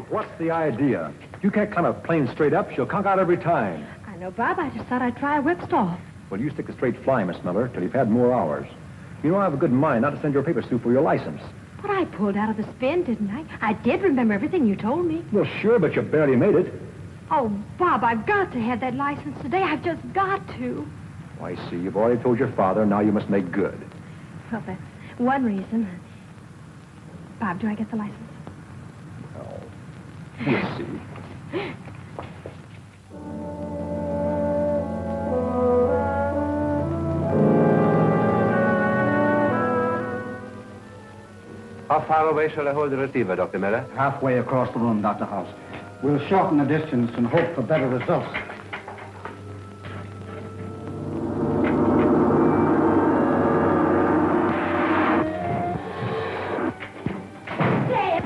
What's the idea? You can't climb a plane straight up. She'll conk out every time. I know, Bob. I just thought I'd try a whip stall. Well, you stick to straight flying, Miss Miller, till you've had more hours. You know, I have a good mind not to send your papers through for your license. But I pulled out of the spin, didn't I? I did remember everything you told me. Well, sure, but you barely made it. Oh, Bob, I've got to have that license today. I've just got to. Oh, I see. You've already told your father. Now you must make good. Well, that's one reason. Bob, do I get the license? Oh, we'll see. How far away shall I hold the receiver, Dr. Miller? Halfway across the room, Dr. House. We'll shorten the distance and hope for better results. Dad!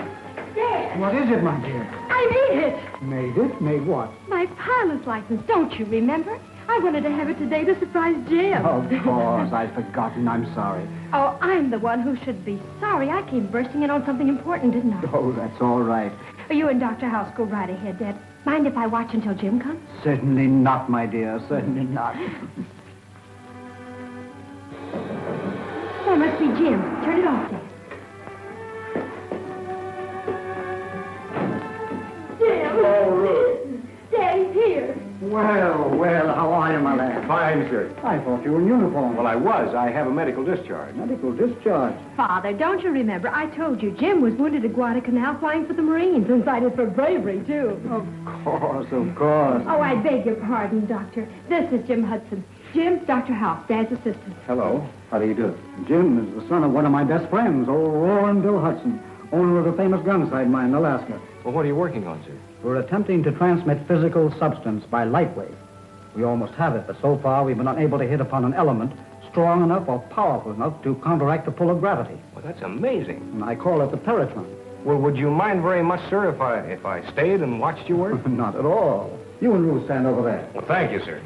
What is it, my dear? I made it! Made it? Made what? My pilot's license. Don't you remember? I wanted to have it today to surprise Jim. Of course. I'd forgotten. I'm sorry. Oh, I'm the one who should be sorry. I came bursting in on something important, didn't I? Oh, that's all right. You and Dr. House go right ahead, Dad. Mind if I watch until Jim comes? Certainly not, my dear. Certainly not. That must be Jim. Turn it off, Dad. Jim! Oh, Ruth. Daddy's here. Well, how are you, my lad? Fine, sir. I thought you were in uniform. Well, I was. I have a medical discharge. Medical discharge. Father, don't you remember? I told you Jim was wounded at Guadalcanal flying for the Marines and cited for bravery, too. Of course, of course. Oh, I beg your pardon, Doctor. This is Jim Hudson. Jim, Dr. House, Dad's assistant. Hello. How do you do? Jim is the son of one of my best friends, old Roaring Bill Hudson, owner of the famous gun sight mine in Alaska. Well, what are you working on, sir? We're attempting to transmit physical substance by light wave. We almost have it, but so far we've been unable to hit upon an element strong enough or powerful enough to counteract the pull of gravity. Well, that's amazing. And I call it the peritron. Well, would you mind very much, sir, if I stayed and watched you work? Not at all. You and Ruth stand over there. Well, thank you, sir.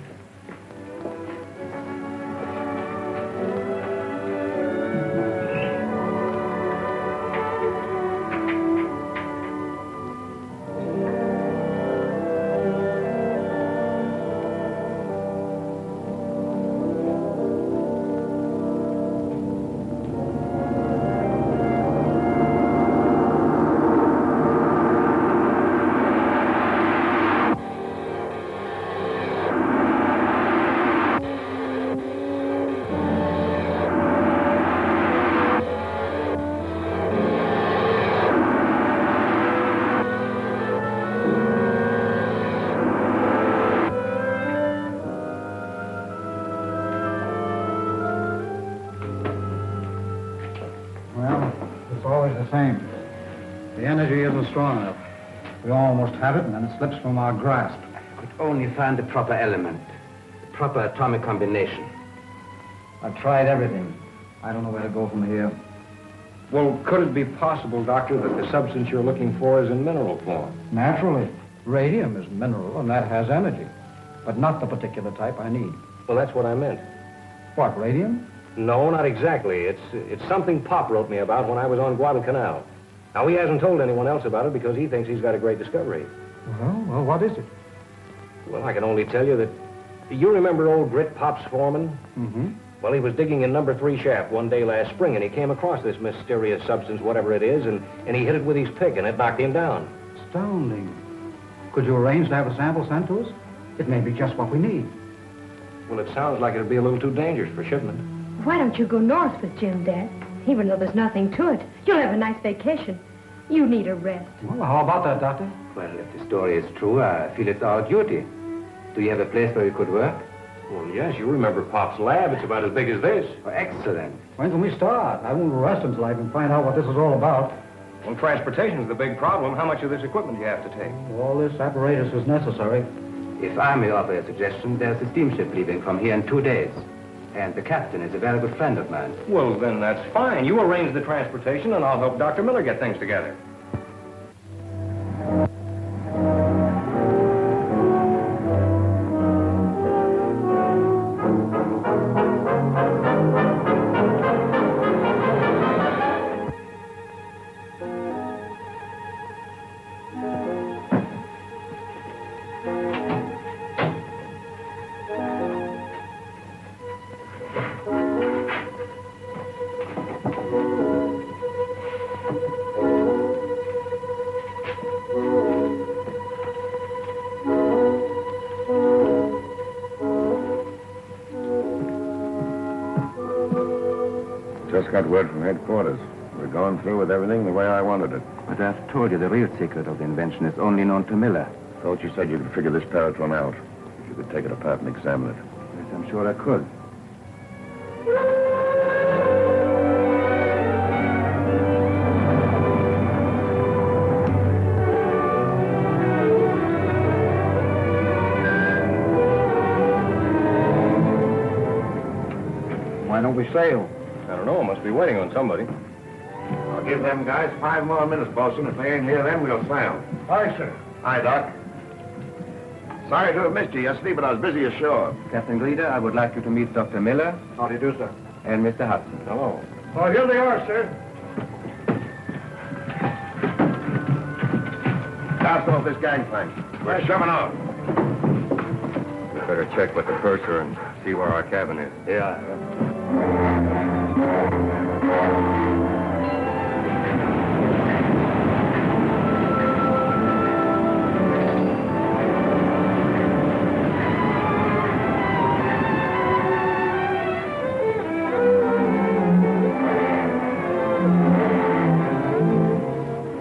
Well, it's always the same. The energy isn't strong enough. We almost have it, and then it slips from our grasp. Could only find the proper element, the proper atomic combination. I've tried everything. I don't know where to go from here. Well, could it be possible, Doctor, that the substance you're looking for is in mineral form? Naturally. Radium is mineral, and that has energy. But not the particular type I need. Well, that's what I meant. What, radium? No, not exactly. It's something Pop wrote me about when I was on Guadalcanal. Now, he hasn't told anyone else about it because he thinks he's got a great discovery. Well, what is it? Well, I can only tell you that... You remember old Grit Pop's foreman? Mm-hmm. Well, he was digging in number 3 shaft one day last spring, and he came across this mysterious substance, whatever it is, and he hit it with his pick, and it knocked him down. Astounding. Could you arrange to have a sample sent to us? It may be just what we need. Well, it sounds like it'd be a little too dangerous for shipment. Why don't you go north with Jim, Dad? Even though there's nothing to it, you'll have a nice vacation. You need a rest. Well, how about that, Doctor? Well, if the story is true, I feel it's our duty. Do you have a place where we could work? Well, yes, you remember Pop's lab. It's about as big as this. Oh, excellent. When can we start? I won't rest until I can find out what this is all about. Well, transportation's the big problem. How much of this equipment do you have to take? All this apparatus is necessary. If I may offer a suggestion, there's a steamship leaving from here in 2 days. And the captain is a very good friend of mine. Well, then that's fine. You arrange the transportation, and I'll help Dr. Miller get things together. Just got word from headquarters. We're going through with everything the way I wanted it. But I've told you the real secret of the invention is only known to Miller. Thought you said you could figure this Paratron out. If you could take it apart and examine it. Yes, I'm sure I could. Why don't we sail? I don't know. Must be waiting on somebody. I'll give them guys 5 more minutes, Bosun. If they ain't here, then we'll sail. Aye, sir. Hi, Doc. Sorry to have missed you yesterday, but I was busy ashore. Captain Gleeder, I would like you to meet Dr. Miller How do you do, sir? and Mr. Hudson. Hello. Oh, here they are, sir. Cast off this gangplank. We're shoving off. We better check with the purser and see where our cabin is. Yeah.